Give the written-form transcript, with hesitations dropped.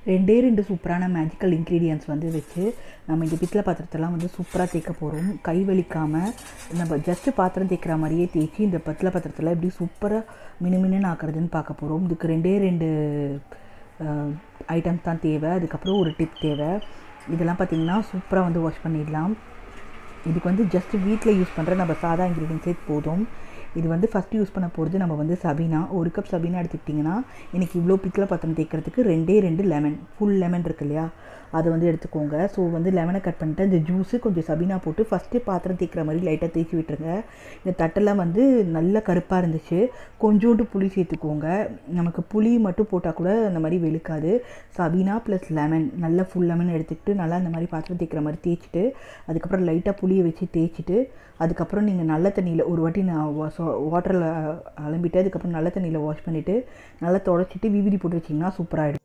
ரெண்டே 2 சூப்பரான magical ingredients வந்து வச்சு நம்ம இந்த பித்தளை பாத்திரத்தெல்லாம் வந்து சூப்பராக தேய்க்க போகிறோம். கை வலிக்காமல் நம்ம ஜஸ்ட்டு பாத்திரம் தேய்க்கிற மாதிரியே தேய்ச்சி இந்த பித்தளை பாத்திரத்தில் எப்படி சூப்பராக மினுமினுன்னு ஆக்குறதுன்னு பார்க்க போகிறோம். இதுக்கு 2 ஐட்டம்ஸ் தான் தேவை. அதுக்கப்புறம் ஒரு டிப் தேவை. இதெல்லாம் பார்த்திங்கன்னா சூப்பராக வந்து வாஷ் பண்ணிடலாம். இதுக்கு வந்து ஜஸ்ட் வீட்டில் யூஸ் பண்ணுற நம்ம சாதா இன்க்ரீடியன்ஸே போதும். இது வந்து ஃபஸ்ட்டு யூஸ் பண்ண போகிறது நம்ம வந்து சபீனா. 1 கப் சபீனா எடுத்துக்கிட்டிங்கன்னா இன்றைக்கி இவ்வளோ பித்தளை பாத்திரம் தேய்க்கிறதுக்கு 2 லெமன், ஃபுல் லெமன் இருக்கு இல்லையா, அதை வந்து எடுத்துக்கோங்க. ஸோ வந்து லெமனை கட் பண்ணிட்டு இந்த ஜூஸு கொஞ்சம் சபீனா போட்டு ஃபஸ்ட்டு பாத்திரம் தேய்க்கிற மாதிரி லைட்டாக தேய்ச்சி விட்டுருங்க. இந்த தட்டெல்லாம் வந்து நல்ல கருப்பாக இருந்துச்சு. கொஞ்சோண்டு புளி சேர்த்துக்கோங்க. நமக்கு புளி மட்டும் போட்டால் கூட அந்த மாதிரி வெளுக்காது. சபீனா ப்ளஸ் லெமன், நல்லா ஃபுல் லெமன் எடுத்துக்கிட்டு நல்லா இந்த மாதிரி பாத்திரம் தேய்க்கிற மாதிரி தேய்ச்சிட்டு அதுக்கப்புறம் லைட்டாக புளியை வச்சு தேய்ச்சிட்டு அதுக்கப்புறம் நீங்கள் நல்ல தண்ணியில் ஒரு வாட்டி நான் வாட்டரில் அலம்பிட்டு அதுக்கப்புறம் நல்ல தண்ணியில் வாஷ் பண்ணிவிட்டு நல்லா தொடச்சிட்டு விபூதி போட்டு வச்சிங்கன்னா சூப்பராகிடும்.